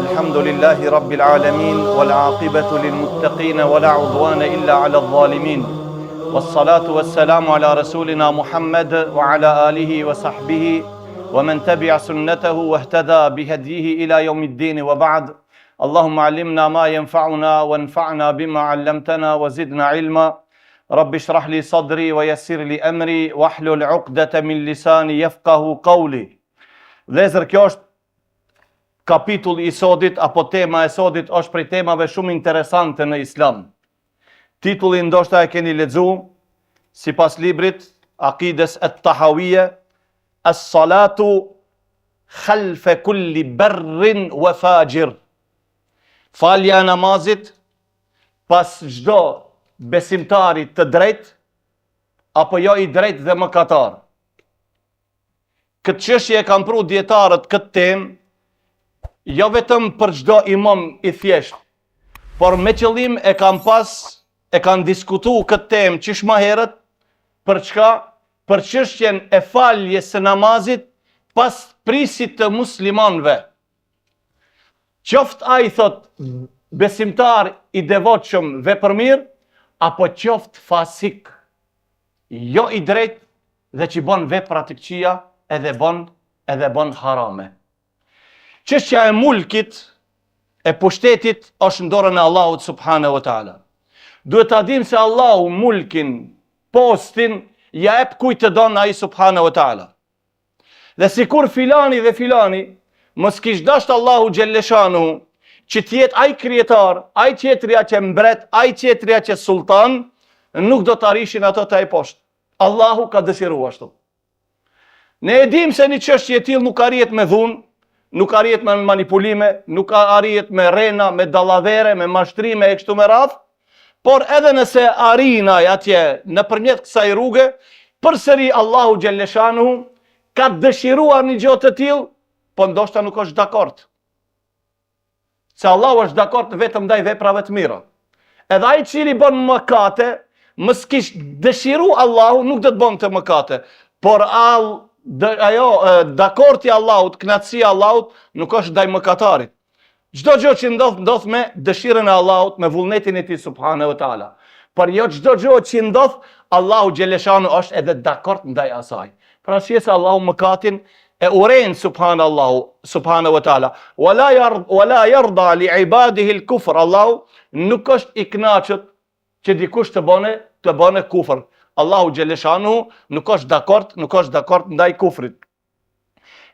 Alhamdulillahi Rabbil Alamin, wal aqibatu lil muttaqin, wala udwana illa ala adh-dhalimin. Wassalatu wassalamu ala rasulina Muhammad wa ala alihi wa sahbihi wa man tabi'a sunnatahu wa ihtada bihadihi ila yawmiddin wa ba'd. Allahumma allimna ma yanfa'una wanfa'na bima 'allamtana wa zidna ilma. Rabbi shrah li sadri wa yassir li amri wahlul 'uqdata min lisani yafqahu qawli. Vëllezër, kjo është kapitulli i sodit, apo tema e sodit është prej temave shumë interesante në Islam. Titulli ndoshta e keni lexuar sipas librit Aqides at-Tahawiyya, as-salatu khalfa kulli barrin wa fajir. Falja e namazit pas çdo besimtari të drejt apo jo i drejt dhe mëkatar. Këtë çështje e kanë pru dietarët këtë temë, jo vetëm për çdo imam i thjesht, por me qëllim e kanë diskutuar këtë temë qish më herët, për çka? Për çështjen e faljes së namazit pas prisit të muslimanëve. Qoft ai thot besimtar i devotshëm vepër mirë, apo qoft fasik, jo i drejt dhe që bën vepra të këqija edhe bën harame. Çështja e mulkit, e pushtetit, është në dorën e Allahut subhanahu wa taala. Duhet ta dim se Allahu mulkin, postin, ja jep kujt të don ai subhanahu wa taala. Dhe sikur filani dhe filani, mos kish dasht Allahu xhelleshanu që t'jetë ai krijetar, ai tjetria që mbret, ai tjetria që sultan, nuk do të arrishin ato të ai poshtë. Allahu ka dëshiruar ashtu. Ne e dim se një çështje e tillë nuk arrihet me dhunë, nuk arrihet me manipulime, nuk arrihet me rena, me dallavere, me mashtrime e kështu me radhë, por edhe nëse arrinaj atje nëpërmjet kësaj rruge, përsëri Allahu xhelleshanu ka dëshiruar një gjë të tillë, po ndoshta nuk është dakord. Se Allahu është dakord vetëm ndaj veprave të mira. Edhe ai cili bën mëkate, mos kish dëshiru Allahu, nuk do të bën të mëkate, por dakordi Allahut, kënaqësia Allahut nuk është ndaj mëkatarit. Çdo gjë që ndodh me dëshirën e Allahut, me vullnetin e tij subhanahu wa taala. Por jo çdo gjë që ndodh, Allahu xheleshanu është edhe dakord ndaj asaj. Pra se Allahu mëkatin e uren subhanahu wa taala. Wala yarda li ibadihi al-kufr. Allahu nuk është i kënaqur që dikush të bëne kufër. Allahu xheleshanu nuk është dakord ndaj kufrit.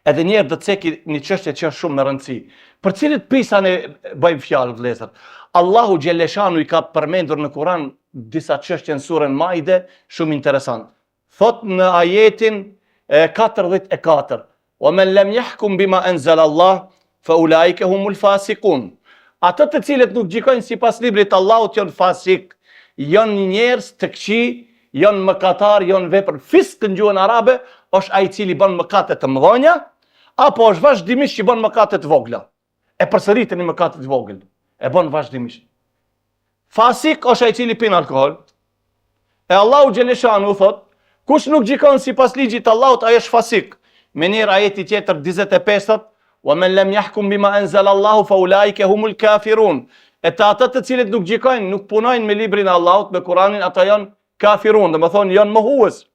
Edhe njerë do të ceki një çështje që është shumë me rëndësi. Për cilët pisa ne bëjmë fjalë, vëllezër? Allahu xheleshanu i ka përmendur në Kur'an disa çështje në surën Maide shumë interesant. Thot në ajetin 44: "Wa man lam yahkum bima anzala Allah fa ulaika humul fasiqun." Ato të cilët nuk gjykojnë sipas librit të Allahut janë fasik, janë njerëz të këqij, janë mëkatar, janë vepër. Fisk në gjuhën arabe është ai i cili bën mëkate të mëdha, apo është vazhdimisht që bën mëkate të vogla. E përsëritën një mëkate të vogël. E bën vazhdimisht. Fasik është ai i cili pin alkool. E Allahu xheleshanu thot, kush nuk gjikon sipas ligjit të Allahut, ai është fasik. Me njëherë ajeti tjetër 45: "Wa man lam yahkum bima anzala Allahu fa ulaika humul kafirun." E ata të cilët nuk gjikojnë, nuk punojnë me librin e Allahut, me Kur'anin, ata janë kafirun, do të thonë janë mohues.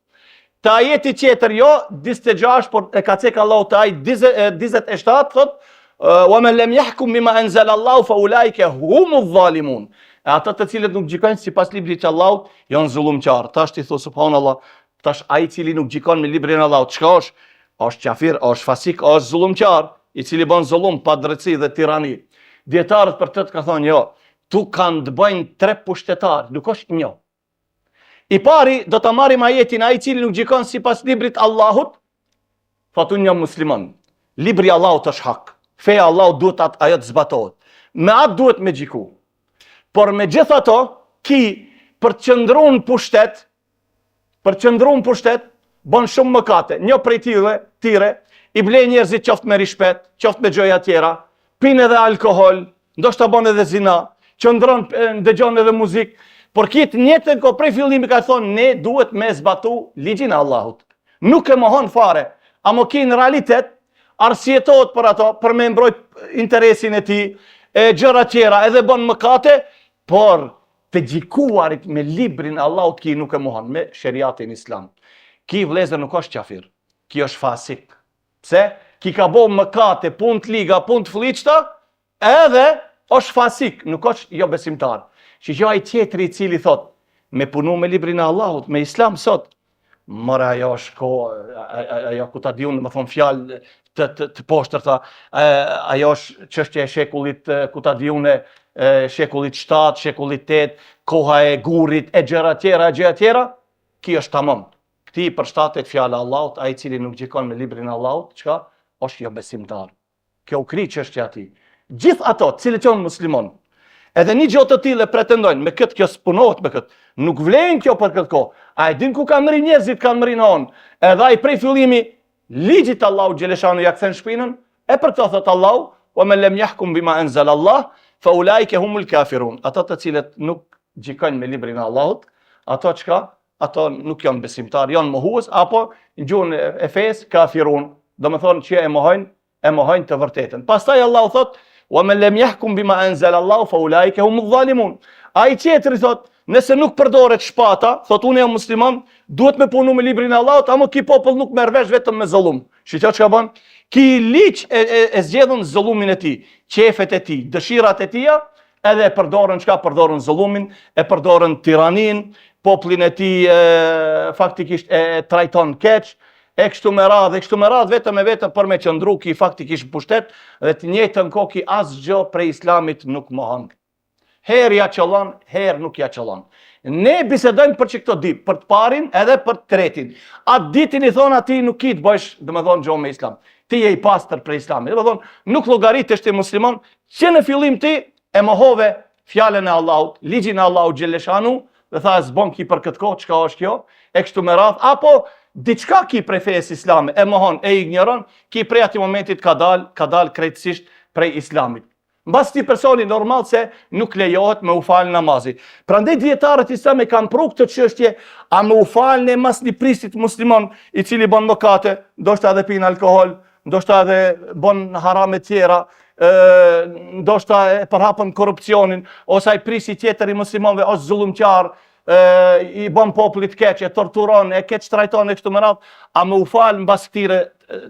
Te ajeti tjetër jo 46, por e ka cek Allahu te ajeti 47 thot: "Wa man lam yahkum bima anzala Allahu fa ulaika humuz zalimun." E ata të cilët nuk gjikojnë sipas librit të Allahut janë zullumqtar. Tash ti thon subhanallahu, tash ai i cili nuk gjikon me librin e Allahut, çka është? Është kafir, është fasik, është zullumqtar, i cili bën zullum, padrejtësi dhe tirani. Dietarët për të ka thonë jo, tu kanë të bëjnë 3 pushtetar, nuk është një. I pari do ta marrim ajetin, ai i cili nuk gjikon sipas librit Allahut, thotë unë jam musliman. Libri Allahut është hak. Feja Allahut duhet ajo të zbatohet. Me atë duhet me gjiku. Por me gjithë ato, për të qëndruar në pushtet, bën shumë mëkate. Një prej tire, i ble njerëzit qoftë me rishpet, qoftë me gjoja tjera, pin edhe alkohol, ndoshta bën edhe zina, qëndron, dëgjon edhe muzikë. Por kitë njëtën ko prej fillimi ka thonë, ne duhet me zbatu ligjin e Allahut. Nuk e mohon fare, a mo ki në realitet, arsjetohet për ato, për me mbrojt interesin e ti, e gjëra tjera, edhe bon mëkate, por të gjikuarit me librin e Allahut ki nuk e mohon, me sheriatin islam. Ki vlezër nuk është qafir, ki është fasik. Pse? Ki ka bo mëkate, pun të liga, pun të fliqta, edhe është fasik, nuk është jo besimtar. Që gjaj tjetëri i cili thot, me punu me librin e Allahut, me islam sot, mëra ajo është ko, ajo ku ta diun, më thonë fjalë të poshtër, ajo është çështja e shekullit, ku ta diun shekullit 7, shekullit 8, koha e gurit, e gjëra tjera, ki është tamam. Këti i përshtatet fjala e Allahut, ai i cili nuk gjikon me librin e Allahut, çka? Është jo besimtar. Kjo u kri çështja ati. Gjithë ato, cilët janë muslimon, edhe një gjotë të tillë pretendojnë, me këtë kjo spunohet me këtë, nuk vlen kjo për këtë kohë. A e din ku kanë mri njerëzit, kanë mri në onë, edhe ai prej fillimi, ligjit Allahu Gjeleshanu ja kthen shpinën, e për të thot Allahu, wa men lem yahkum bima anzal Allah, fa ulaika humul kafirun. Ata të cilët nuk gjikojnë me librin e Allahut, ato çka? Ato nuk janë besimtar, janë mohues, apo në gjuhën e fesë kafirun. Do me thonë që e mohojnë të vërtetën. Pastaj Allahu thot, wa men lem yahkum bima anzal Allah, fa ulaika humuz zalimun. Ai tjetri thot, nëse nuk përdoret shpata, thot unë jam musliman, duhet me punu me librin e Allahut, ama ki popull nuk merr vesh vetëm me zullum. Shqiptar çka bën? Ki liq e zgjedhën zullumin e tij, qefet e tij, dëshirat e tija, edhe e përdorën çka? Përdorën zullumin, e përdorën tiranin, popullin e tij faktikisht e trajton keq, e kështu me radhë, vetëm për me qëndru ki faktikisht pushtet, dhe të njëjtën kohë ki asgjë prej islamit nuk mohon. Herë ja qëllon, herë nuk ja qëllon. Ne bisedojmë për që këto ditë, për të parin edhe për të tretin. Atë ditin i thonë ati nuk i të bëjsh, dhe me thonë gjohë me islam. Ti je i pastër për islamit. Dhe me thonë, nuk llogarit është i musliman, që në fillim ti e mohove fjallën e Allahut, ligjin e Allahut Gjeleshanu, dhe tha e zbon ki për këtë kohë, çka është kjo, e kështu me radhë, apo diçka ki prej fesë islame, e mohon, e ignoron, ki prej ati momentit ka dal krejtësisht prej islamit. Mbas ti personi normal se nuk lejohet me u falë namazi. Prandaj dietarët islame kanë pru këtë çështje, a me u falë në mas një prisit muslimon i cili bën mëkate, ndoshta edhe pin alkohol, ndoshta edhe bën harame tjera, ndoshta e përhapën korrupsionin, ose ai prisi tjetër i muslimanëve është zullumqar, i bën popullit keq, e torturon, e keq trajton e kështu me radhë, a me u falë mbas këtyre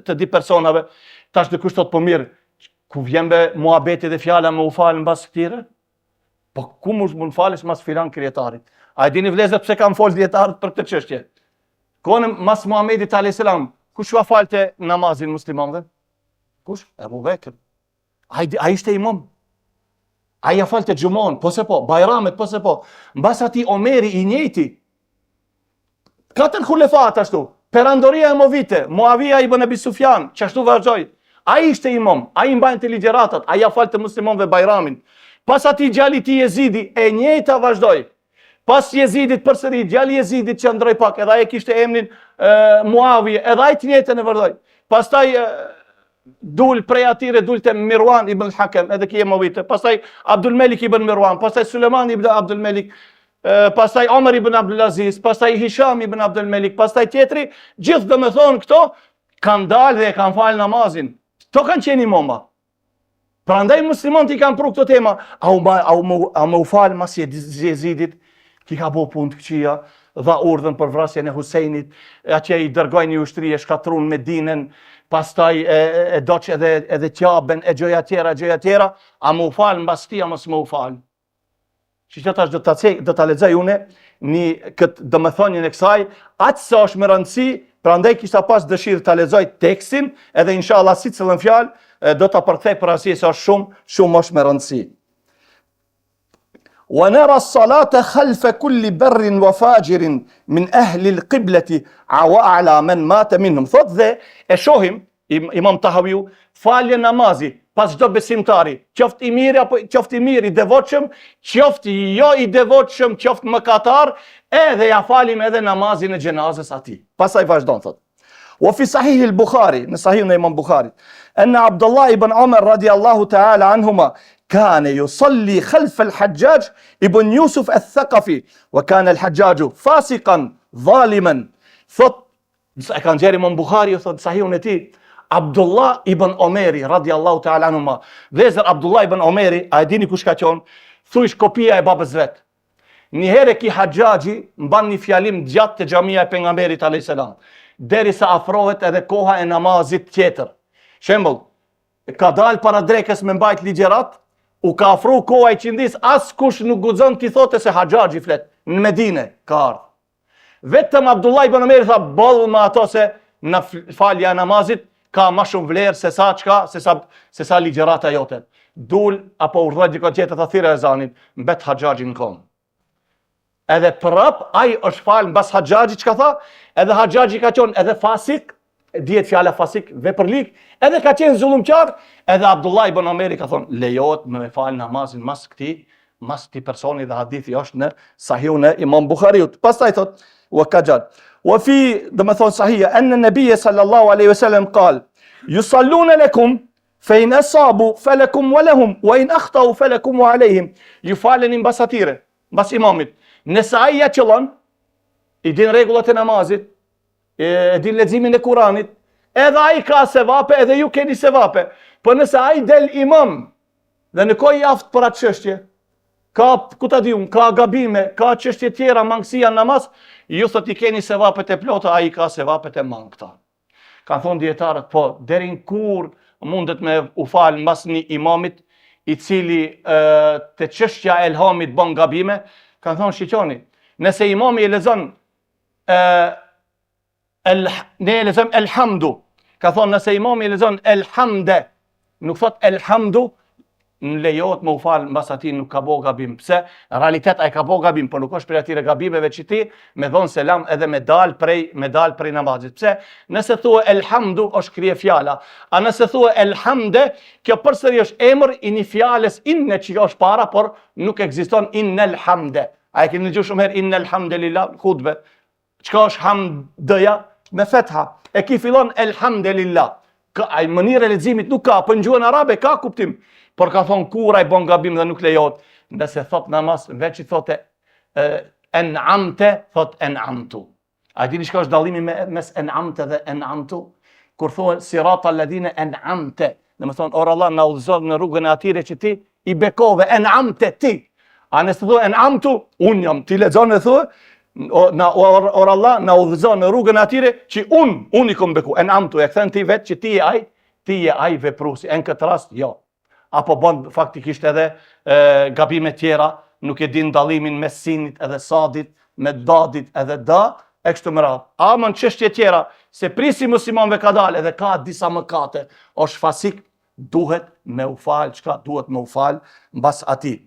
të di personave. Tash dikush thot po mirë, ku vjen be muhabeti dhe fjala me u falë në basë këtire? Po ku mund falësh mas filan krijetarit? A e dini vlezër pse kanë folë dietarët për këtë çështje? Kohën mas Muhamedit a.s. Kush va falte namazin muslimanëve? Kush? Ebu Bekr. A ishte imam? A ja falte xhumon? Po se po. Bajramet? Po se po. Mbas ati Omeri i njëjti. 4 khulefat ashtu. Perandoria e movite. Muavija ibn Abi Sufjan. Qashtu vazhdoi. A ishte imam, a i mbajnë të ligjeratat, a ja falë të muslimonve bajramin. Pas ati gjali ti Jezidi, e njëjta vazhdoj. Pas Jezidit përsëri, gjali Jezidit që ndroj pak, edhe e kishte emnin Muavije, edhe a i të njëjtën e vazhdoj. Pas taj dul prej atire, dul të Mirwan ibn Hakem, edhe ki e movite. Pas taj Abdul Melik ibn Mirwan, pas taj Suleman ibn Abdul Melik, pas taj Omer ibn Abdulaziz, pas taj Hisham ibn Abdul Melik, pas taj tjetri, gjithë dhe me thonë këto, kanë dalë dhe kanë falë namazin. To kanë qenë imama. Prandaj muslimanët i kanë pru këto tema, a me u falë mas Jezidit, ki ka bo punë të këqia, dha urdhën për vrasjen e Husejnit, që i dërgoj një ushtri e shkatrun me Dinën, pastaj e doq edhe Qaben, e gjoja tjera, a me u falë mbas ti, a mos me u falë. Që që tash do ta lexoj une, këtë domethënien e kësaj, aq sa është me rëndësi. Prandaj kisha pas dëshirë ta lexoj tekstin, edhe inshallah sicilën fjalë do ta përkthej për arsye se është shumë është me rëndësi. Wa nara as-salata khalfa kulli barrin wa fajirin min ahli al-qiblati wa ala man mata minhum. Thot dhe e shohim Imam Tahawiu falje namazi pas çdo besimtari, qoftë i mirë apo qoftë i mirë i devotshëm, qoftë jo i devotshëm, qoftë mëkatar, edhe ja falim edhe namazin e xhenazës atij. Pastaj vazhdon thot. Wa fi sahih al-Bukhari, në sahihun e Imam Bukhari, anna Abdullah ibn Umar radiyallahu ta'ala anhuma كان يصلي خلف الحجاج ابن يوسف الثقفي وكان الحجاج فاسقا ظالما. Thot, e kanë gjeri Imam Buhariu, thot sahihun e tij, Abdullah ibn Omeri radiallahu ta'ala anhuma. Vezër Abdullah ibn Omeri, a e dini kush ka qenë? Thuish kopia e babës vet. Një herë ki Haxhaxhi mban një fjalim gjatë te xhamia e pejgamberit alayhis salam, derisa afrohet edhe koha e namazit tjetër. Shembull, ka dal para drekës me mbajt ligjerat, u ka afru koha e qindis, as kush nuk guxon t'i thote se Haxhaxhi flet. Në Medine ka ardhur. Vetëm Abdullah ibn Omeri tha, ballu me ato se në falja e namazit ka ma shumë vlerë se sa ligjerata jote. Dul apo urdhër dikon tjetër ta thirrë ezanin, mbet Haxhaxhi në kom. Edhe prap ai është fal mbas Haxhaxhi çka tha? Edhe Haxhaxhi ka qenë edhe fasik, dihet fjala fasik, veprlik, edhe ka qenë zullumqtar, edhe Abdullah ibn Omeri ka thonë, lejohet me fal namazin mas këtij personi dhe hadithi është në Sahihun e Imam Buhariut. Pastaj thot, wa ka gjatë. وفي دمثون صحيح أن النبي صلى الله عليه وسلم قال يصلون لكم فإن أصابوا فلكم ولهم وإن أخطأوا فلكم وعليهم. Ju mbas atyre, mbas imamit. Nëse ai ja qëllon, i din rregullat e namazit, e din leximin e Kuranit, edhe ai ka sevape, edhe ju keni sevape. Po nëse ai del imam dhe në kohë jaft për atë çështje, ka gabime, ka çështje tjera, mangësia në namaz, ju thot i keni sevapet e plota, ai ka sevapet e mangëta. Kanë thonë dietarët, po deri në kur mundet me u fal mbas një imamit i cili te çështja e elhamit bën gabime? Kanë thonë shiqoni, nëse imami e lexon ne e lexojmë elhamdu. Ka thonë nëse imami e lexon elhamde, nuk thot elhamdu, në lejohet me u fal mbas atij, nuk ka bo gabim. Pse? Në realitet ai ka bo gabim, por nuk është prej atyre gabimeve që ti me dhon selam edhe me dal prej namazit. Pse? Nëse thua elhamdu është krije fjala, a nëse thua elhamde, kjo përsëri është emër i një fjalës inne që është para, por nuk ekziston innel hamde. A e keni dëgjuar shumë herë innel hamdelillah khutbe? Çka është hamdja? Me fetha. E ki fillon elhamdelillah. Ai mënyrë e leximit nuk ka, po në gjuhën arabe ka kuptim. Por ka thonë kur ai bën gabim dhe nuk lejohet. Nëse thot namaz, veç i thote en'amte, thot en'amtu. A dini çka është dallimi mes en'amte dhe en'amtu? Kur thonë sirata alladhina en'amte, domethënë or Allah na udhëzon në rrugën e atyre që ti i bekove, en'amte ti. A nëse thua en'amtu, un jam, ti lexon e thua, or Allah na udhëzon në rrugën e atyre që un i kom beku. En'amtu e kthen ti vetë që ti je ai vepruesi. En këtë rast jo. Apo bën faktikisht edhe gabime tjera, nuk e din dallimin me sinit edhe sadit, me dadit edhe da, e kështu me radhë. Ama në çështje tjera, se prisi muslimanëve ka dalë edhe ka disa mëkate, është fasik, duhet me u fal, çka duhet me u fal mbas atij.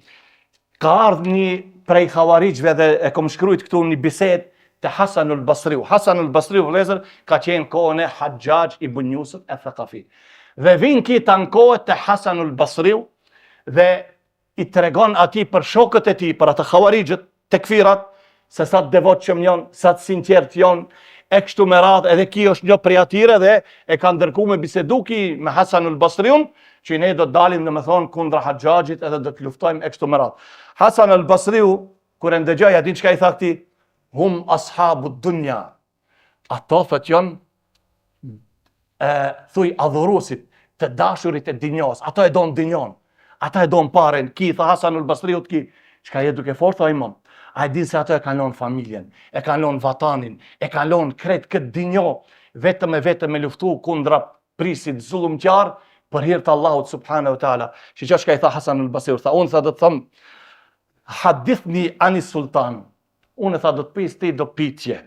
Ka ardhur një prej xhavarixhve dhe e kam shkruajt këtu një bisedë te Hasanul Basriu. Hasanul Basriu vëllezër ka qenë kohën e Haxhax ibn Yusuf al-Thaqafi. Dhe vinë ki të ankohet të Hasanul Basriu dhe i tregon ati për shokët e ti, për atë xhavarixhët, tekfirat, se sa të devotshëm janë, sa të sinqert janë, e kështu me radhë, edhe ki është një prej atyre dhe e ka ndërku me bisedu ki me Hasanul Basriun, që ne do të dalim në me thonë kundra Haxhaxhit edhe do të luftojmë e kështu me radhë. Hasanul Basriu, kur e ndëgjoj, a din çka i tha këtij? Hum ashabu dunja. Ato thot janë thuj adhurusit, të dashurit e dinjos, ato e don dinjon, ata e don paren, ki, tha Hasanul Basriut ki, çka je duke fort, tha imam, a e din se ato e kanë lon familjen, e kanë lon vatanin, e kanë lon kret këtë dinjo, vetëm me luftu kundra prisit zullumqar, për hir të Allahut subhanahu wa taala. Shikoj çka i tha Hasanul Basriut, tha unë do të them, hadithni ani sultan, unë tha do të pis ti do pitje,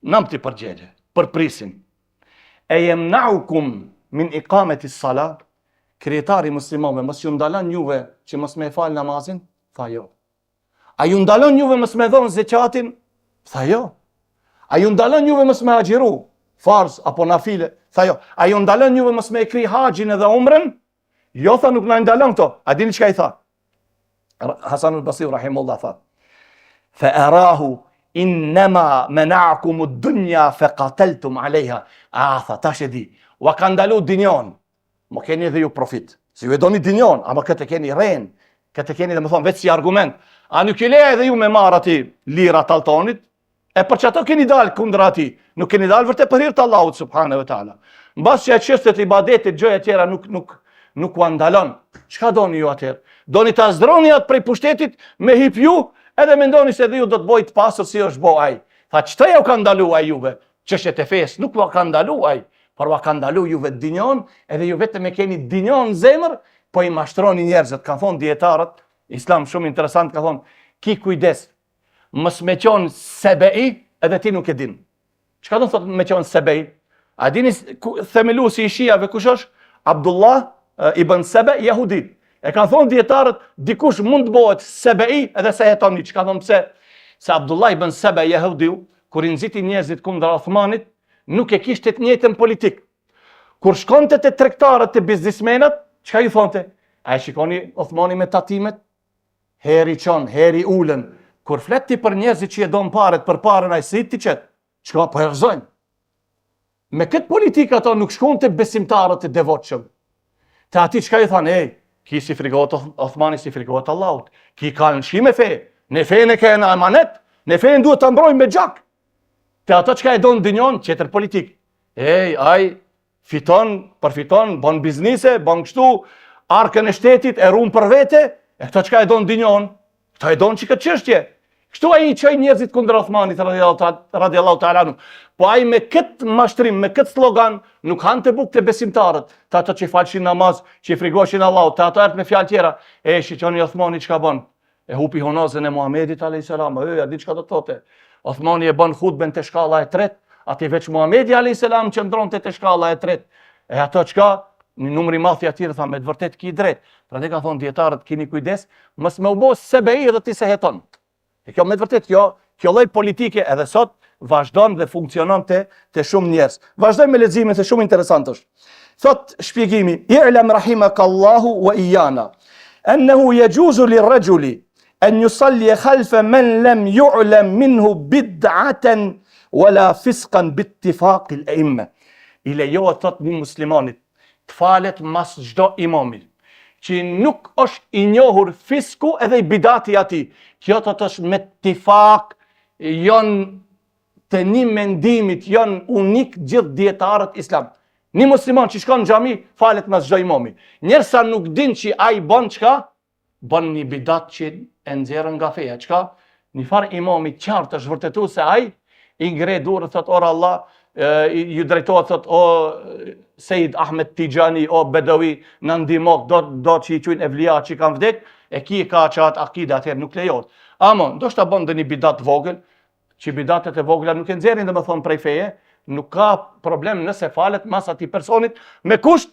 nam ti përgjegje, për prisin. E yemna'ukum min iqamati s-salat, krijetari muslimanëve mos ju ndalon juve që mos me fal namazin? Tha jo. A ju ndalon juve mos me dhon zekatin? Tha jo. A ju ndalon juve mos me agjiru farz apo nafile? Tha jo. A ju ndalon juve mos me kri haxhin edhe umrën? Jo, tha nuk na ndalon këto. A dini çka i tha? Hasanul Basriu rahimullah tha: "Fa arahu innama mena'akum ad-dunya fa qataltum 'alayha." Tha tash e di, u ka ndalu dinjon, mo keni edhe ju profit. Se ju e doni dinjon, ama këtë e keni rren, këtë e keni dhe më thonë vetë si argument. A nuk e leja edhe ju me marë ati lira të altonit, e për që ato keni dalë kundra ati, nuk keni dalë vërte për hirë të Allahut subhanahu wa taala. Mbas që e qështet ibadetit, gjëja tjera nuk u andalon. Çka doni ju atëherë? Doni ta zdroni atë prej pushtetit me hip ju, edhe mendoni se dhe ju do të bojt pasër si është bo aj. Tha, ç'ta ja u ka ndalu aj juve? Çështjet e fesë nuk u ka ndalu aj, por u ka ndalu juve dinjon, edhe ju vetëm e keni dinjon në zemër, po i mashtroni njerëzit. Kanë thonë dietarët, Islam shumë interesant, ka thonë, ki kujdes, mos me qonë sebei, edhe ti nuk e din. Çka do të thotë me qonë sebei? A dini themeluesi i shijave kush është? Abdullah ibn Sebe, jahudi. E kanë thonë dietarët, dikush mund të bëhet sebei edhe se heton një. Çka thonë pse? Se Abdullah ibn Sebe, jahudiu, kur i nxiti njerëzit kundër Uthmanit, nuk e kishte të njëjtën politik. Kur shkonte te tregtarët e biznismenët, çka i thonte? A e shikoni Uthmani me tatimet? Heri qon, heri ulën. Kur fletti për njerëzit që e don paret për parën ai si ti çet. Çka po herzojnë? Me këtë politikë ato nuk shkonte besimtarët e devotshëm. Te ati çka i thanë, ki si frigohet Uthmani si frigohet Allahut. Ki kanë shi me fe. Ne fejnë e kena emanet. Ne fejnë duhet të mbrojmë me gjak. Te ato çka e don dinjon, qetër politik. Ai fiton, përfiton, bon biznise, bon kështu, arkën e shtetit, e ruan për vete, e këto çka e don dinjon, këto e don që këtë çështje. Kështu ai i çoi njerëzit kundër Uthmanit radiallahu ta'ala anhu. Po ai me këtë mashtrim, me këtë slogan, nuk hante bukë të besimtarët, të ato që falshin namaz, që i frigoshin Allahut, të ato me fjalë tjera, shiqoni Uthmani çka bën? E hupi honazën e Muhamedit alayhis salam, a di çka do të thotë? Uthmani e bën hutben te shkalla e tretë, aty veç Muhamedi alayhis salam qëndronte te shkalla e tretë. E ato çka? Një numri madh i atyre tha me të vërtet ki drejt. Prandaj kanë thonë dietarët, keni kujdes, mos më u bë sebei edhe ti se heton. E kjo me të vërtet kjo lloj politike edhe sot vazhdon dhe funksionon te shumë njerëz. Vazhdojmë me leximin se shumë interesant është. Thot shpjegimi, i'lam rahimakallahu wa iyana annahu yajuzu lirrajuli an yusalli khalfa man lam yu'lam minhu bid'atan wala fisqan biittifaq al-a'imma. I lejohet thot një muslimanit të falet mas çdo imamit që nuk është i njohur fisku edhe i bidati ati. Kjo të është me ittifaq, janë të një mendimit, janë unik gjithë dietarët islam. Një musliman që shkon në xhami, falet mas çdo imami. Njerësa nuk din që ai bën çka? Bën një bidat që e nxjerrën nga feja. Çka? Një farë imami qartë është vërtetu se ai i ngre durrë, thot or Allah, ju drejtohet, thot o Sejid Ahmed Tijani, o Bedawi, në ndihmok, do që i quajnë evlia që kanë vdek, e ki ka qatë akide atëherë nuk lejohet. Ama, ndoshta bën dhe një bidat vogël, që bidatet e vogla nuk e nxjerrin dhe më thonë prej feje, nuk ka problem nëse falet mas atij personit, me kusht,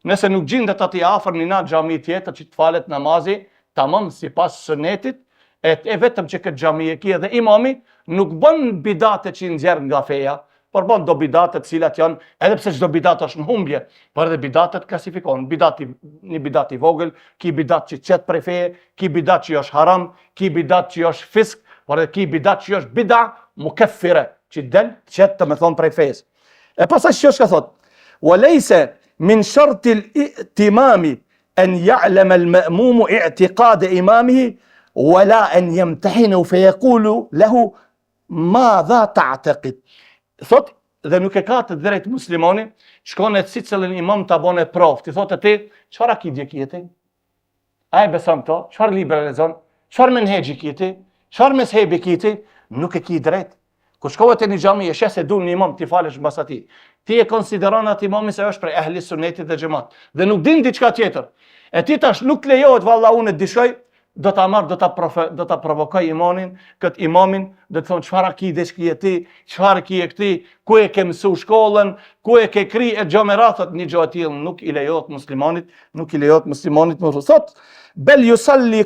nëse nuk gjendet atij afër një natë xhami tjetër që të falet namazi, tamam sipas sunetit, e vetëm që këtë xhami e ki edhe imami, nuk bën bidate që i nxjerr nga feja, por bën do bidatet cilat janë, edhe pse çdo bidat është në humbje, por edhe bidatet klasifikohen. Një bidat i vogël, ki bidat që qet prej feje, ki bidat që është haram, ki bidat që është fisk, por edhe ki bidat që është bida mukaffire, që del qet të më thonë prej fejes. E pastaj që ka thot, walaysa min sharti al-i'timami an ya'lama al-ma'mum i'tiqad imamihi wala an yamtahinu fa yaqulu lahu madha ta'taqid. Thot, dhe nuk e ka të drejt muslimani, shkon e cilën imam ta bone provë. Ti thotë ti, çfarë akide kjeti? A e beson këto? Çfarë libra lexon? Çfarë menhexhi kjeti? Çfarë mezhebi kjeti? Nuk e ki drejt. Kur shkohet në xhami e shes se dul një imam ti falesh mbas atij. Ti e konsideron atë imamin se është prej ehli sunetit dhe xhamat. Dhe nuk din diçka tjetër. E ti tash nuk lejohet valla unë dishoj, do ta marr, do ta provokoj këtë imamin, do të thonë çfarë akidesh ki ti, çfarë ki këti, ku e ke mësu shkollën, ku e ke kri e xhameratot, një gjë e tillë nuk i lejohet muslimanit, më thot, bel yusalli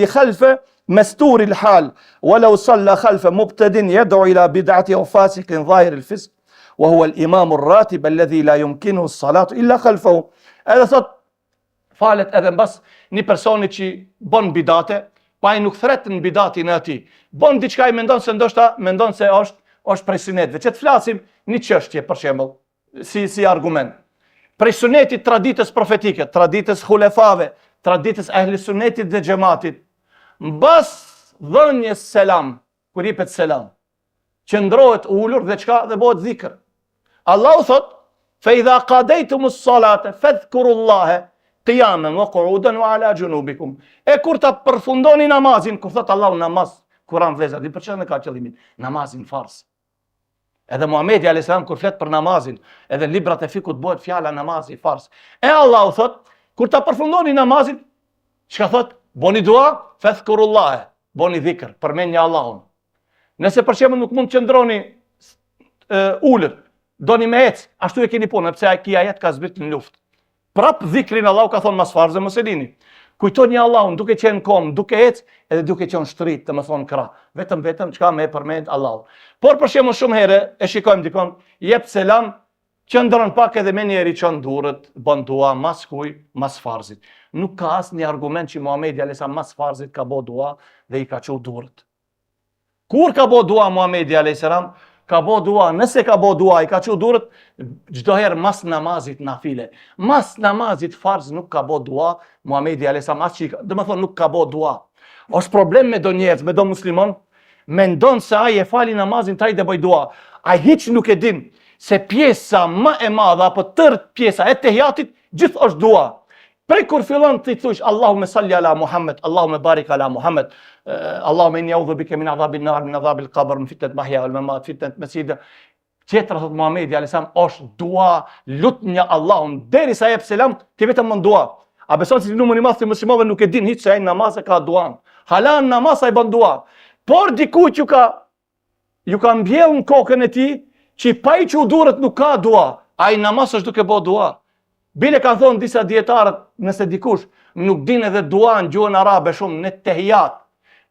khalfa مستور الحال ولو صلى خلف مبتد يدعو إلى بدعة أو فاسق ظاهر الفسق وهو الإمام الراتب الذي لا يمكنه الصلاة إلا خلفه. Edhe thot falet edhe mbas një personi që bën bidate, pa ai nuk thret në bidatin e ati. Bën diçka i mendon se ndoshta mendon se është prej sunetëve. Që të flasim një çështje për shembull, si argument. prej sunetit traditës profetike, traditës hulefave, traditës ehli sunetit dhe xhamatit, mbas dhënjes selam, kur jepet selam, qëndrohet ulur dhe çka dhe bëhet dhikr. Allahu thot: "Fa idha qadaytumus salata fadhkurullaha qiyaman wa qu'udan wa ala junubikum." E kur ta përfundoni namazin, kur thot Allahu namaz, Kur'an vëllezër, di për çfarë ka qëllimin? Namazin fars. Edhe Muhamedi alayhis salam kur flet për namazin, edhe librat e fikut bëhet fjala namazi fars. E Allahu thot, kur ta përfundoni namazin, çka thot? Boni dua, fadhkurullaha, boni dhikr, përmendni Allahun. Nëse për shembull nuk mund të qëndroni ulët, doni me ec, ashtu e keni punë, pse ai ajet ka zbrit në luftë. Prap dhikrin Allahu ka thonë mas farzë mos e lini. Kujtoni Allahun duke qenë kom, duke ec, edhe duke qenë shtrit, të më thonë krah. Vetëm çka me përmend Allahun. Por për shembull shumë herë e shikojmë dikon, jep selam, qëndron pak edhe me njeri çon durrët, bën dua mas kuj, mas farzit. Nuk ka asnjë argument që Muhamedi alayhis salam mas farzit ka bë dua dhe i ka çu durrët. Kur ka bë dua Muhamedi alayhis salam, ka bë dua, nëse ka bë dua, i ka çu durrët çdo herë mas namazit nafile. Mas namazit farz nuk ka bë dua Muhamedi alayhis salam, domethënë nuk ka bë dua. Është problem me do njerëz, me do musliman, mendon se ai e fali namazin taj dhe bëj dua. Ai hiç nuk e din se pjesa më e madhe apo tërë pjesa e tehiatit gjithë është dua. Prej kur fillon të thush Allahumma salli ala Muhammed, Allahumma barik ala Muhammed, Allahumma inni a'udhu bika min adhabil nar, min adhabil qabr, min fitnat mahya wal mamat, fitnat masjid. Tjetra thot Muhamedi alayhis salam është dua, lutnja Allahun derisa jep selam, ti vetëm mund dua. A beson se numri i madh të muslimanëve nuk e din hiç se ai namaz e ka duan. Hala në namaz ai bën dua. Por dikujt ju ka mbjell në kokën e tij që pa i çu durrët nuk ka dua. Ai namaz është duke bë dua. Bile kanë thonë disa dietarët, nëse dikush nuk din edhe dua në gjuhën arabe shumë në tehiyat,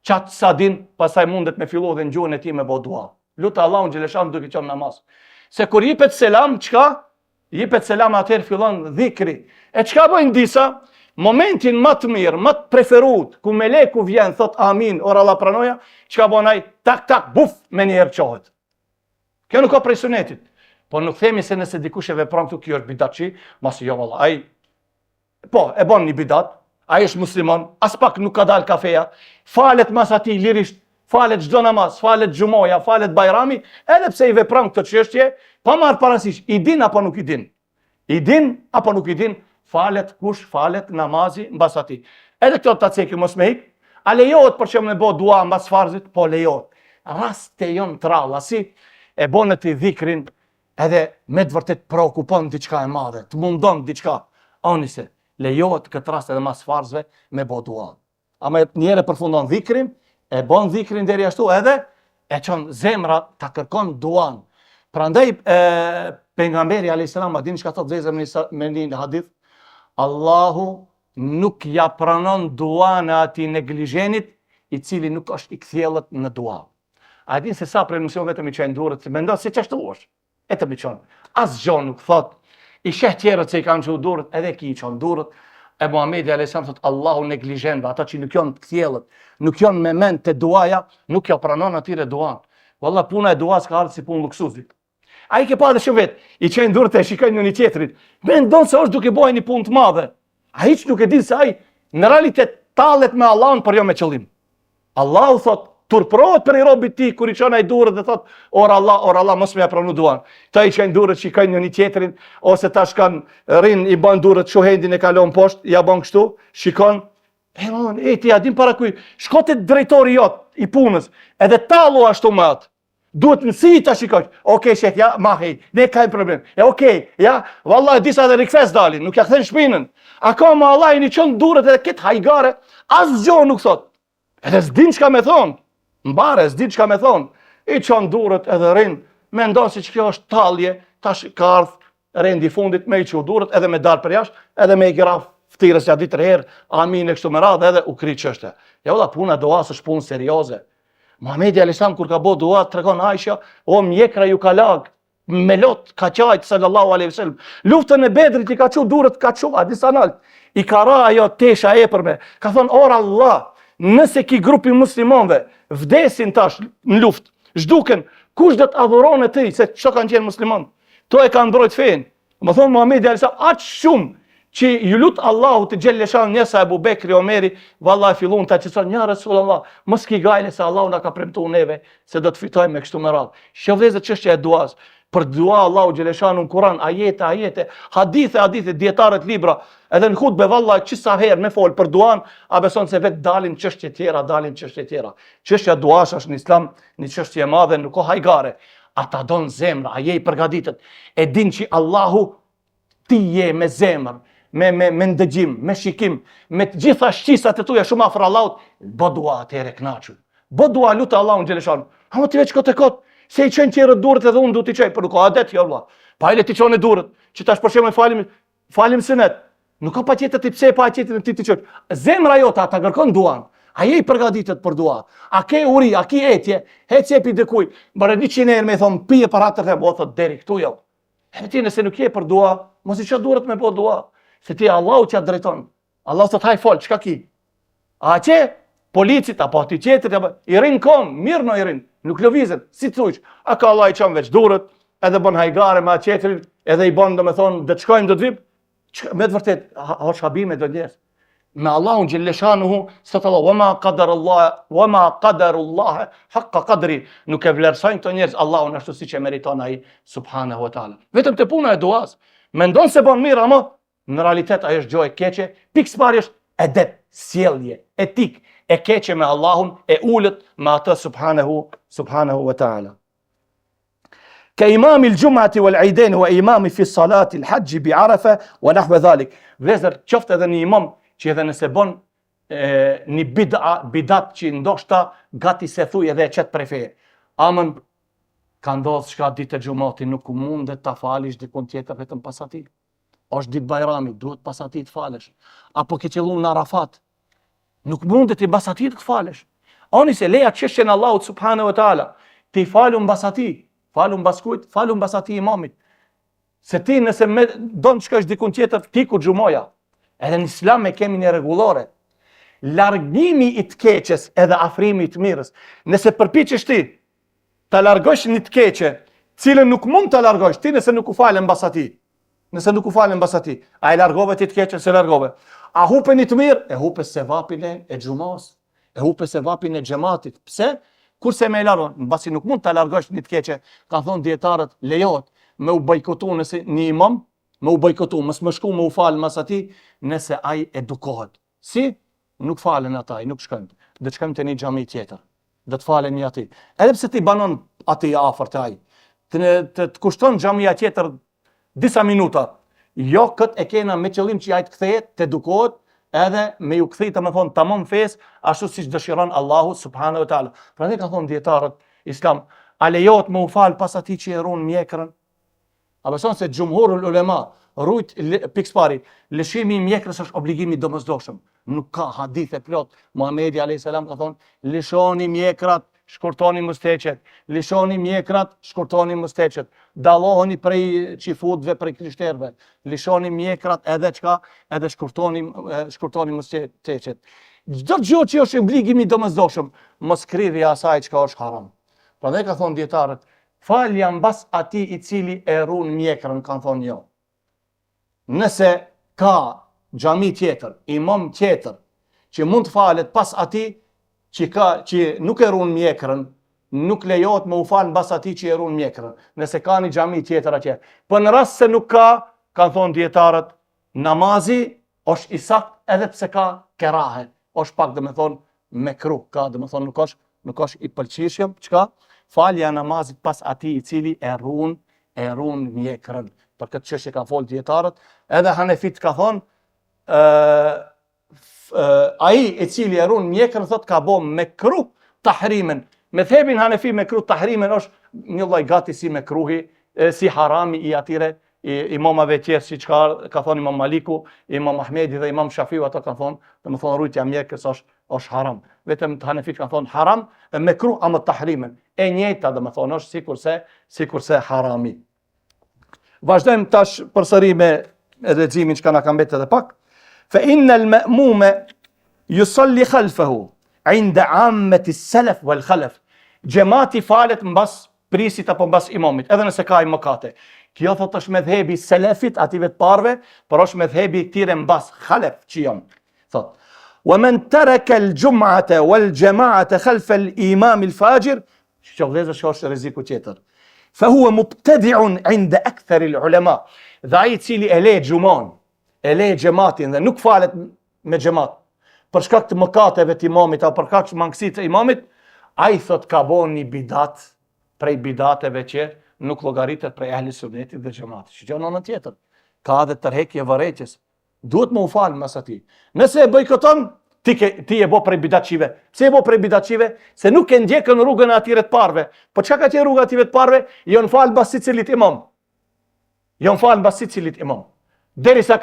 çat sa din, pastaj mundet me fillu edhe në gjuhën e tij me bë dua. Lutë Allahun xheleshan duke qenë namaz. Se kur jepet selam, çka? Jepet selam atëherë fillon dhikri. E çka bëjnë disa? Momentin më të mirë, më të preferuar, ku meleku vjen, thot amin, ora Allah pranoja, çka bën ai? Tak tak buf me një herë çohet. Kjo nuk ka prej sunetit. Po nuk themi se nëse dikush e vepron këtu kjo është bidatçi, mos jo valla. Ai po e bën një bidat, ai është musliman, as pak nuk ka dal kafeja, falet mas atij lirisht, falet çdo namaz, falet xhumoja, falet bajrami, edhe pse i vepron këtë çështje, pa marr parasysh, i din apo nuk i din. I din apo nuk i din, falet kush falet namazi mbas atij. Edhe këto ta cekim mos me hik. A lejohet për çëm me bë dua mbas farzit? Po lejohet. Raste jon tralla, si e bën ti dhikrin edhe me të vërtet preokupon diçka e madhe, të mundon diçka. Anise, lejohet këtë rast edhe mbas farzve me bë dua. Ama njëherë përfundon dhikrin, e bën dhikrin deri ashtu edhe e çon zemra ta kërkon duan. Prandaj pejgamberi alayhis salam dini çka thot vëllezër me një hadith, Allahu nuk ja pranon duan atij neglizhenit i cili nuk është i kthjellët në dua. A din se sa prej mësion vetëm i çajnë durrët, se mendon se ç'është është. E të biçon. Asgjë nuk thot. I sheh tjerët se i kanë çu durrët, edhe ki i çon durrët. E Muhamedi alayhis salam thot Allahu neglizhen, ata që nuk janë të kthjellët, nuk janë me mend te duaja, nuk ja pranon atyre duan. Valla puna e duas ka ardhur si punë luksuzi. Ai ke pa dhe shumë vet, i çajnë durrët e shikojnë njëri tjetrin. Mendon se është duke bëjë një punë të madhe. Ai hiç nuk e din se ai në realitet tallet me Allahun, por jo me qëllim. Allahu thot, turprohet për i robit ti kur i çon ai durrët dhe thot, or Allah, mos më ja pranu duan. Ta i çajnë durrët, shikojnë njëri tjetrin, ose tash kanë rrin i bën durrët shohendin e kalon poshtë, ja bën kështu, shikon. Ti a din para kuj, shko te drejtori jot i punës, edhe tallu ashtu me atë. Duhet nësi ta shikoj. Okej, shef, ja, mahej, ne ka problem. Okej, ja, vallahi disa dhe rikfes dalin, nuk ja kthen shpinën. Akoma Allah i një qënë durët edhe këtë hajgare, asgjë nuk thot. Edhe s'din çka me thonë. Mbare, s'din çka me thonë. I qënë durët edhe rinë, me ndonë si që kjo është talje, tash ka ardhë rendi fundit me i që durët, edhe me darë për jashtë, edhe me i graf ftyrës ja ditër herë, amin e kështu me radhë, edhe u kri çështja. Ja valla puna duas është punë serioze. Muhamedi alayhis salam kur ka bë dua tregon Aisha, o mjekra ju ka lag, me lot ka qajt sallallahu alaihi wasallam. Luftën e Bedrit i ka çu durrët, ka çu a disa nalt. I ka ra ajo tesha epërme. Ka thon or Allah, nëse ki grupi muslimanëve vdesin tash në luftë, zhduken, kush do të adhuron e ti, se çka kanë qenë musliman? To e kanë mbrojt fen. Më thonë Muhamedi alayhis salam aq shumë që ju lut Allahu të xhelleshan njësa Abu Bekri, Omeri, vallahi fillon ta çson ja Rasulullah, mos ki gajle se Allahu na ka premtuar neve se do të fitojmë me kështu me radhë. Shëvëzë çështja e duas. Për dua Allahu xhelleshan në Kur'an, ajete, hadithe, dietarët libra, edhe në hutbe vallahi çisa herë me fol për duan, a beson se vetë dalin çështje tjera. Çështja e duash është në Islam një çështje e madhe, nuk ka hajgare. Ata don zemra, a je i përgatitur? E din që Allahu ti je me zemër, me ndëgjim, me shikim, me të gjitha shqisat e tuja shumë afër Allahut, bë dua atëherë kënaqur. Bë dua lutë Allahun xheleshan. Ha ti veç kot e kot, se i çon tjerë durët edhe unë du t'i çoj, por nuk ka adet jo valla. Pa ile ti çon e durët, që tash për shembull falim sunet. Nuk ka patjetër ti pse pa patjetër ti çoj. Zemra jote ata kërkon duan. A je i përgatitur për dua? A ke uri, a ke etje? Hec jepi dikuj. Mbare 100 herë më thon pije para të dhe bota deri këtu jo. E ti nëse nuk je për dua, mos i çon durët me po dua. Se ti Allahu t'ja drejton. Allahu thot haj fol, çka ki? A që policit apo ti tjetër i rin kom, mirë no i rin, nuk lëvizën, si thuj. A ka Allah i çon veç durët, edhe bën hajgare me atë tjetrin, edhe i bën domethon do të shkojmë do të vip. Me të vërtet, hosh habime do njerëz. Me Allahun xhelleshanuhu, sot Allah, wama qadarullah haqqa qadri, nuk e vlerësojnë këto njerëz Allahun ashtu siç e meriton ai subhanahu wa taala. Vetëm te puna e duas, mendon se bën mirë, ama në realitet ajo është gjë e keqe. Pikë parë është edep, sjellje, etik e keqe me Allahun, e ulët me atë subhanahu wa taala. Ka imam il-jum'ati wal-'idain wa imam fi salati al-hajj bi Arafa wa nahwa dhalik. Vezër qoftë edhe një imam që edhe nëse bën një bidat që ndoshta gati se thuj edhe e qet prej feje. Amën ka ndodhur çka ditë e xhumati nuk mundet ta falish dikun tjetër vetëm pas atij. Është ditë Bajrami, duhet pas atij të falesh. Apo ke qelluar në Arafat, nuk mundet i pas atij të falesh. Oni se leja çështjen Allahut subhanahu wa taala, ti falun mbas atij, falun mbas kujt, falun mbas atij imamit. Se ti nëse don të shkosh dikun tjetër, ti ku xhumoja. Edhe në Islam e kemi një rregullore. Largimi i të keqes edhe afrimi i të mirës. Nëse përpiqesh ti ta largosh një të keqe, cilën nuk mund ta largosh ti nëse nuk u falen mbas atij. Nëse nuk u falen mbas atij, a e largove ti të keqen se largove? A hupe një të mirë? E hupe sevapin e xhumos, e hupe sevapin e xhamatit. Pse? Kurse me e largon, mbasi nuk mund ta largosh një të keqe, kanë thonë dietarët, lejohet me u bojkotu nëse një imam, me u bojkotu, mos më shku me u fal mas atij, nëse ai edukohet. Si? Nuk falen ata, nuk shkojnë. Do të shkojmë te një xhami tjetër. Do të falen një atij. Edhe pse ti banon atij afër te ai. Të kushton xhamia tjetër disa minuta. Jo kët e kena me qëllim që ai të kthehet, të edukohet, edhe me ju kthej domethën tamam fes, ashtu siç dëshiron Allahu subhanahu wa taala. Prandaj ka thonë dietarët Islam, a lejohet me u fal pas atij që e ruan mjekrën? A beson se xhumhurul ulema rujt pikë pari, lëshimi i mjekrës është obligimi domosdoshëm. Nuk ka hadithe plot. Muhamedi alayhis salam ka thonë, lëshoni mjekrat, shkurtoni musteqet. Lëshoni mjekrat, shkurtoni musteqet. Dalloheni prej çifutëve, prej krishterëve. Lëshoni mjekrat edhe çka, edhe shkurtoni musteqet. Çdo gjë që është obligimi i domosdoshëm, mos kriri asaj çka është haram. Prandaj ka thonë dietarët, falja mbas atij i cili e ruan mjekrën, kanë thonë jo. Nëse ka xhami tjetër, imam tjetër që mund të falet pas atij që nuk e ruan mjekrën, nuk lejohet me u fal mbas atij që e ruan mjekrën. Nëse ka një xhami tjetër atje. Po në rast se nuk ka, kanë thonë dietarët, namazi është i saktë edhe pse ka kerahe. Është pak domethën mekruh, ka domethën nuk është i pëlqishëm, çka? Falja namazit pas atij i cili e ruan mjekrën. Për këtë çështje kanë folë dietarët, edhe Hanefit ka thonë, ai i cili e ruan mjekrën thot ka bë mekruh tahrimen. Me thebin Hanefi mekruh tahrimen është një lloj gati si mekruhi, si harami i atyre imamave tjerë, siç ka thonë Imam Maliku, Imam Ahmedi dhe Imam Shafiu, ato kanë thonë, domethënë rujtja mjekrës është haram. Vetëm Hanefit kanë thonë haram, mekruh ama tahrimen. E njëjta domethënë është sikurse harami. Vazhdojmë tash përsëri me leximin që na ka mbetë edhe pak. Fa innal ma'muma yusalli khalfahu 'inda 'ammati as-salaf wal khalaf. Xhamati falet mbas prisit apo mbas imamit, edhe nëse ka mëkate. Kjo thot është medhebi selefit, ative të parve, por është medhebi këtire mbas khalef që janë. Thot, ومن ترك الجمعة والجماعة خلف الإمام الفاجر شوف ليش شوش رزيكو تيتر فهو مبتدع عند أكثر العلماء dhe ai I cili e le xhuman, e le xhamatin dhe nuk falet me xhamat për shkak të mëkateve të imamit apo për shkak të mangësisë të imamit, ai thot ka bën një bidat prej bidateve që nuk llogaritet prej ehli sunnetit dhe xhamatit. Shikoj në anën tjetër, ka edhe tërheqje vërejtjes. Duhet më u falë mas atij. Nëse e bojkoton, ti e bo prej bidatçive. Pse e bo prej bidatçive? Se nuk e ndjekën rrugën e atyre të parve. Po çka ka qenë rruga e atyre të parve? Jon fal mbas secilit imam. Jon fal mbas secilit imam. Derisa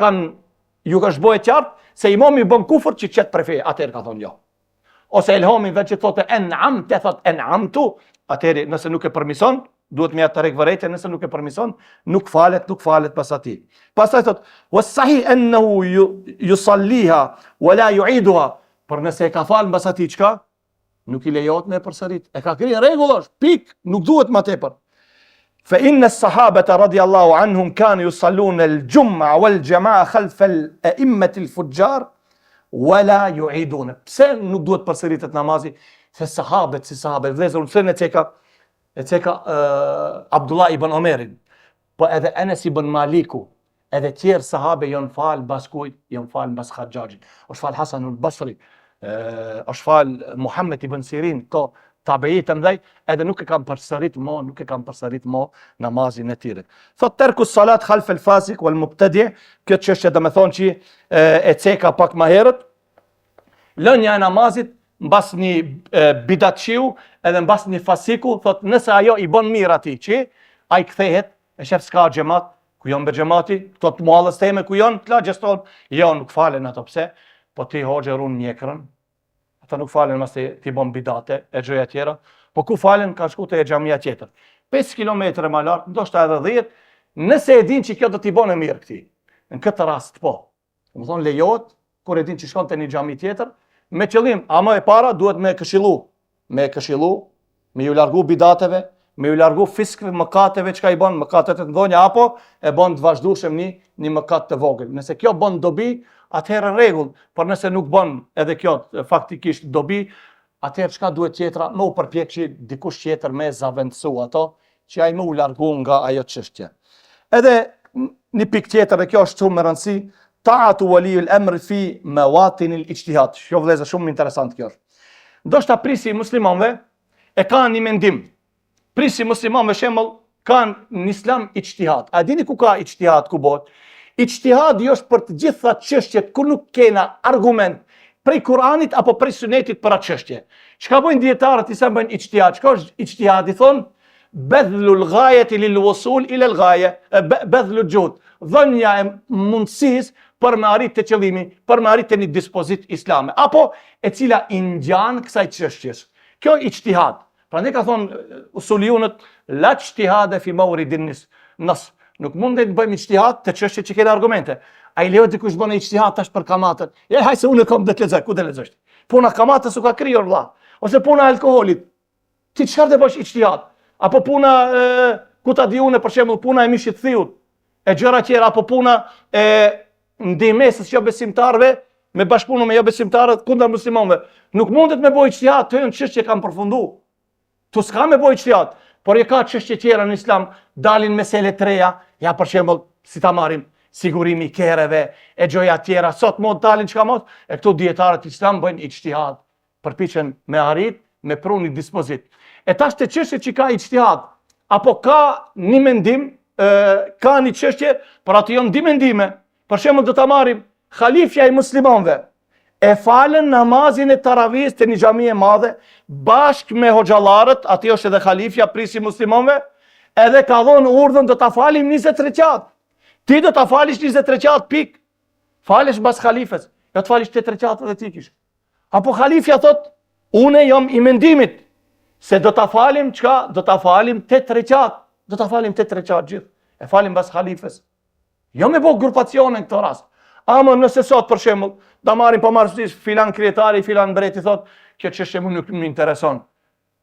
ju ka shboje qartë se imami bën kufër që çet prej feje, atëherë ka thonë jo. Ose elhamin vetë që thotë en'am, te thot en'amtu, atëherë nëse nuk e përmison, duhet me atë vërejtje, nëse nuk e përmison, nuk falet pas atij. Pastaj thot, was-sahih annahu yusalliha wala yu'iduha, por nëse e ka fal mbas atij çka? Nuk I lejohet me përsërit. E ka kryer rregullash, pik, nuk duhet më tepër. Fa inna as-sahabata radiyallahu anhum kanu yusalluna al-jum'a wal-jama'a khalfa al-a'immati al-fujjar wala yu'iduna. Pse nuk duhet përsëritet namazi? Se sahabët, vëllezër, pse e ceka Abdullah ibn Omerin, po edhe Enes ibn Maliku, edhe tjerë sahabe janë fal mbas kujt? Janë fal mbas Xhaxhajit. Është fal Hasan al-Basri, është fal Muhammed ibn Sirin, to tabiit të mëdhej, edhe nuk e kam përsërit mo namazin e tyre. Thot terku salat khalf al-fasik wal mubtadi', kjo çështje do të thonë që e ceka pak më herët, lënia e namazit mbas një bidatçiu edhe mbas një fasiku, thot nëse ajo I bën mirë atij që ai kthehet, e shef s'ka xhamat, ku janë be xhamati, thot muallës teme ku janë, t'la gjeston, jo nuk falen ato pse, po ti hoxhe run mjekrën, ata nuk falen mas ti bën bidate e gjëja tjera, po ku falen ka shku te xhamia tjetër. 5 kilometra më lart, ndoshta edhe 10, nëse e din që kjo do t'i bënë mirë këtij. Në këtë rast po. Do të thonë lejohet kur e din që shkon te një xhami tjetër, me qëllim, ama e para duhet me këshillu, me ju largu bidateve, me ju largu fiskëve, mëkateve, çka I bën, mëkatet e ndonjë apo e bën të vazhdueshëm një mëkat të vogël. Nëse kjo bën dobi, atëherë rregull, por nëse nuk bën edhe kjo faktikisht dobi, atëherë çka duhet tjetra, më u përpjek që dikush tjetër me zavendësu ato, që ai më u largu nga ajo çështje. Edhe një pikë tjetër, e kjo është shumë e rëndësi, ta'atu waliul amr fi mawatin al-ijtihad. Kjo vëllezër shumë interesant kjo. Ndoshta prisi I muslimanëve e kanë një mendim. Prisi I muslimanëve shembull kanë në Islam ijtihad. A dini ku ka ijtihad ku bëhet? Ijtihadi është për të gjitha çështjet ku nuk kena argument prej Kuranit apo prej Sunetit për atë çështje. Çka bëjnë dietarët I sa bëjnë ijtihad? Çka është ijtihadi thon? Badhlul ghayati lil wusul ila al ghaya, badhlul juhd. Dhënia e mundësisë për me arrit të qëllimi, për me arrit të një dispozit islame, apo e cila I ngjan kësaj çështjes. Kjo ijtihad. Prandaj ka thonë usulionët, la ijtihad fi mawridin nas. Nuk mundet të bëjmë ijtihad të çështje që kanë argumente. Ai lejohet dikush bën ijtihad tash për kamatën. Ja hajse unë kam të lexoj, ku të lexosh? Puna kamatës u ka krijuar vëlla. Ose puna e alkoolit. Ti çfarë të bësh ijtihad? Apo puna ku ta di unë për shembull puna e mishit thiut, e gjëra tjera, apo puna e ndihmesës jo besimtarëve me bashkëpunë me jo besimtarët kundër muslimanëve. Nuk mundet me bëj ijtihad, të janë çështje kanë përfunduar. Tu s'ka me bëj ijtihad, por e ka çështje tjera në Islam, dalin mesele të reja, ja për shembull, si ta marrim sigurimi I kerreve, e gjëja tjera, sot mund dalin çka mos, e këtu dietarët Islam bëjnë ijtihad, përpiqen me arrit, me pruni dispozit. E tash të çështje që ka ijtihad, apo ka një mendim, ka një çështje, por ato janë dy mendime. Për shembull do ta marrim Khalifja I muslimanëve e falën namazin e taravihës te një xhami e madhe bashkë me hoxhallarët, aty është edhe Khalifja prisi muslimanëve, edhe ka dhënë urdhën do ta falim 20 rekat. Ti do ta falish 20 rekat pik. Falesh mbas Khalifës, jo të falish 8 rekat edhe ti kish. Apo Khalifja thot, unë jam I mendimit se do ta falim çka? Do ta falim 8 rekat. Do ta falim 8 rekat gjithë. E falim mbas Khalifës. Jo me bëj grupacione në këtë rast. Ama nëse sot për shembull, da marrim pa marrësisht filan krijetari, filan mbreti thot, kjo çështje nuk më intereson.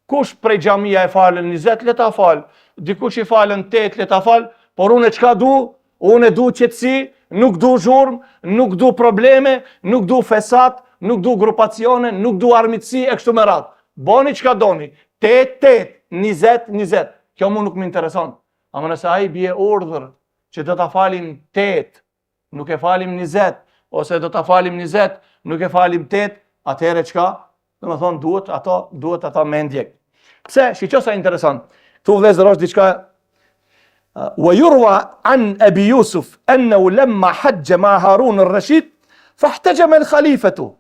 Kush prej xhamia e falën 20 le ta fal, dikush I falën 8 le ta fal, por unë çka du? Unë du qetësi, nuk du zhurmë, nuk du probleme, nuk du fesat, nuk du grupacione, nuk du armitësi e kështu me radhë. Boni çka doni. 8, 20. Kjo mu nuk më intereson. Ama nëse ai bie urdhër që do ta falim 8, nuk e falim 20, ose do ta falim 20, nuk e falim 8, atëherë çka? Domethënë duhet ato me ndjek. Pse? Shiqo sa interesant. Tu vëllezër është diçka. ويروى عن أبي يوسف أنه لما حج مع هارون الرشيد فاحتجم الخليفة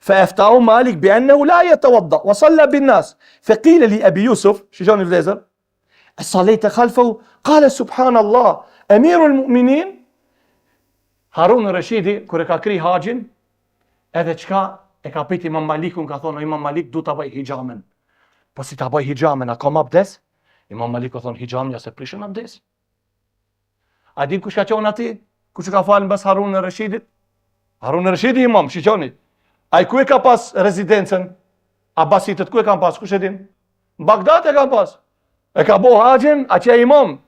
فأفتاه مالك بأنه لا يتوضأ وصلى بالناس فقيل لأبي يوسف شجون الفليزر صليت خلفه قال سبحان الله أمير المؤمنين هارون الرشيدي كره ka kri haxhin edhe çka e ka prit Imam Malikun ka thonë Imam Malik du ta bëj hijamen. Po si ta bëj hijamen a kam abdes? Imam Malik ka thonë hijamja se prishën abdes. A din kush ka qenë aty? Kush ka falën bas Harun e Rashidit? Harun e Rashidi imam, shiqoni. Ai ku e ka pas rezidencën? Abbasitët ku e kanë pas? Kush e din? Në Bagdad e kanë pas. E ka bo haxhin, a që e imam.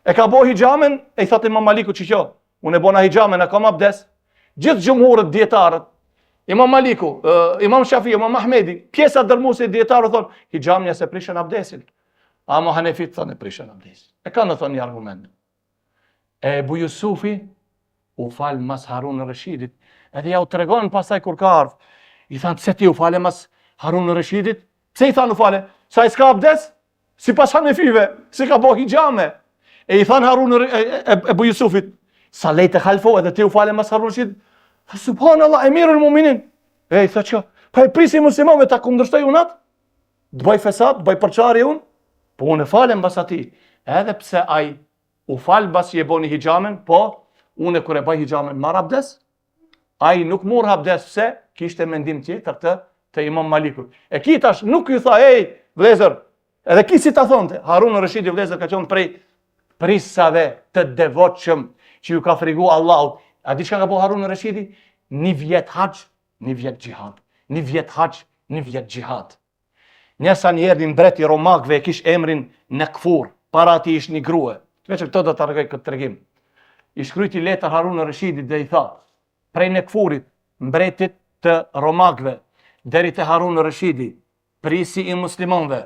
E ka bo hijamen, e i thot Imam Maliku qiqo. Unë e bona hijamen, a kam abdes? Gjithë gjumhurët dietarët, Imam Maliku, Imam Shafi, Imam Ahmedi, pjesa dërmuese dietarët thonë hijamja se prishën abdesin. Ama Hanefit thonë prishën abdesin. E kanë thonë një argument. Ebu Jusufi u falë mas Harun e Rashidit, edhe ja u tregon pasaj kur ka ardhë. I thanë, pse ti u fale mas Harun e Rashidit? Pse i thanë u fale? Sa i s'ka abdes? Si pas Hanefive, si ka bo hijame. E i thanë Harun Ebu Jusufit, sa lejtë e khalfo edhe ti u fale mas Harun e Rashidit? Subhanallah, emirul muminin. E i tha që, pa i prisi muslimave ta kundërshtoj unat? Të bëj fesat, të bëj përqari unë? Po unë e falem bas ati. Edhe pse aj u falë bas i e boni hijamen, po unë e kër e bëj hijamen marr abdes, ai nuk mor abdes pse kishte mendim tjetër të Imam Malikut. E ki tash nuk ju tha, ej, vlezër, edhe ki si ta thonte, Harun e Rashidi vlezër ka qenë prej prisave të devotshëm që ju ka frigu Allahut. A di çka ka bo Harun e Rashidi? Një vjet hax, një vjet xhihad. Një vjet hax, një vjet xhihad. Njësa njerë një mbreti romakve e kish emrin Nekfur, para ati ish një grue. Veç këto do të rregoj këtë tregim. I shkryti letër Harun e Rashidit dhe i tha, prej Nekfurit, mbretit të romakve, deri te Harun e Rashidi, prisi i muslimonve,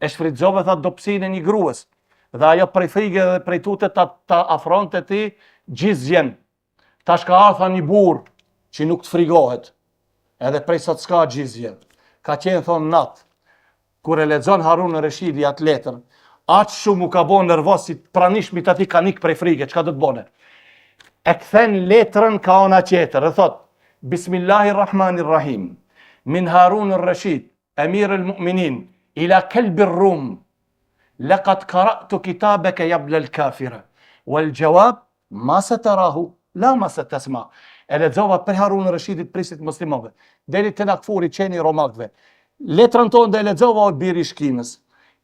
e shfrytëzove tha dobësinë e një grues, dhe ajo prej frige dhe prej tute ta afronte ti gjizjen. Tash ka ardha një burr që nuk të frigohet, edhe prej sot s'ka gjizje. Ka qenë thonë natë, kur e lexon Harun e Rashidi atë letër, aq shumë u ka bo nervoz si pranishmit ati ka nik prej frige, çka do të bone? E kthen letrën ka ona tjetër, e thot, Bismillahirrahmanirrahim, min Harun ar-Rashid, emir al-mu'minin, ila kelbi rum, laqad qara'tu kitabaka yabla al-kafira, wal jawab ma satarahu, la ma satasma. E lexova për Harun ar-Rashidit prisit muslimanëve, deri te Nekfuri qeni romakëve. Letrën tonë dhe e lexova o biri i shkinës.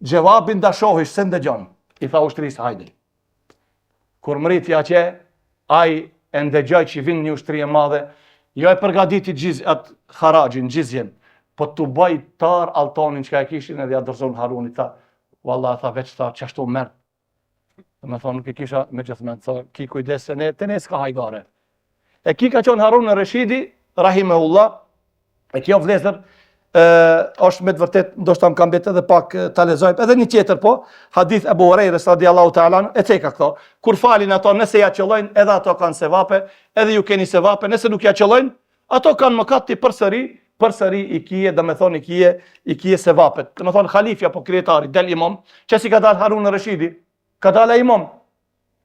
Gjevabin da shohish se ndëgjon. I tha ushtrisë hajde. Kur mritja që ai e ndëgjoj që vin një ushtri e madhe, jo e përgaditi atë haraxhin, gjizjen, po t'u bëj tar altonin që ka e kishin edhe ja dorëzon Harunit, tha, valla, tha, veç tha, qashtu merr. Me thonë, nuk i kisha me gjithmen, tha, ki kujdes se te ne s'ka hajgare. E ki ka qenë Harun e Rashidi, rahimehullah, e kjo vlezër, është me të vërtet, ndoshta më kam bete edhe pak ta lexoj, edhe një tjetër po, hadith Abu Hurairës radiallahu ta'ala, e ceka këto, kur falin ato, nëse ja qëllojnë, edhe ato kanë sevape, edhe ju keni sevape, nëse nuk ja qëllojnë, ato kanë mëkati përsëri i kije, dhe me thonë i kije sevapet. Dhe me thonë khalifja po krijetari, del imam, që si ka dal Harun e Rashidi, ka dal e imam,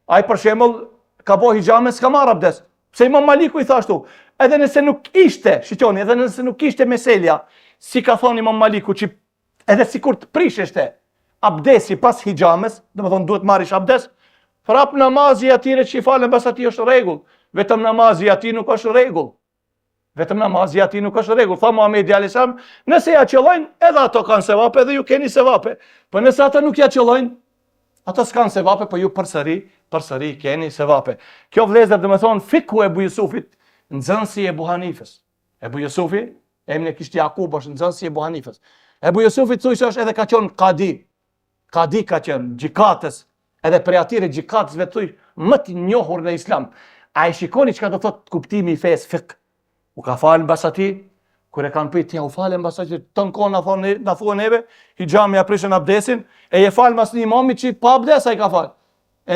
ai për shembull ka bo hijame, s'ka marr abdes, pse Imam Maliku i thashtu, edhe nëse nuk ishte, shiqoni, edhe nëse nuk ishte meselja, si ka thonë Imam Maliku që edhe si kur të prisheshte abdesi pas hijames, dhe me thonë duhet marish abdes, prap namazi atire që i falen bas ati është regull, vetëm namazi ati nuk është regull. Vetëm namazi ati nuk është regull. Tha Muhamedi alayhis salam, nëse ja qëllojnë, edhe ato kanë sevape, edhe ju keni sevape. Po nëse ato nuk ja qëllojnë, ato s'kanë sevape, po ju përsëri keni sevape. Kjo vlezër dhe me thonë fiku Ebu Jusufit, nxënësi Ebu Hanifës. Ebu Jusufi, emri e kishte Jakub, është nxënësi Ebu Hanifës. Ebu Jusufi thujse është edhe ka qenë kadi. Kadi ka qenë, gjikatës. edhe prej atyre gjykatësve të më të njohur në islam. A i shikoni çka do thot kuptimi i fesë fiqh? U ka falë mbas atij, kur e kanë pyet, ja u falën mbas atij, ton kohë na thuan neve, hijami ja prishën abdesin, e je falë mbas një imamit që pa abdes ai ka falë.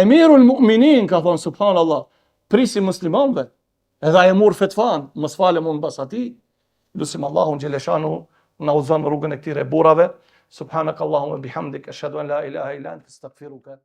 Emirul Mu'minin ka thonë subhanallahu, prisi muslimanëve, edhe ai mur fetvan, mos falem unë mbas atij. Lusim Allahun xheleshanu na udhëzon rrugën e këtyre burrave. Subhanakallahumma bihamdik ashhadu an la ilaha illa anta astaghfiruka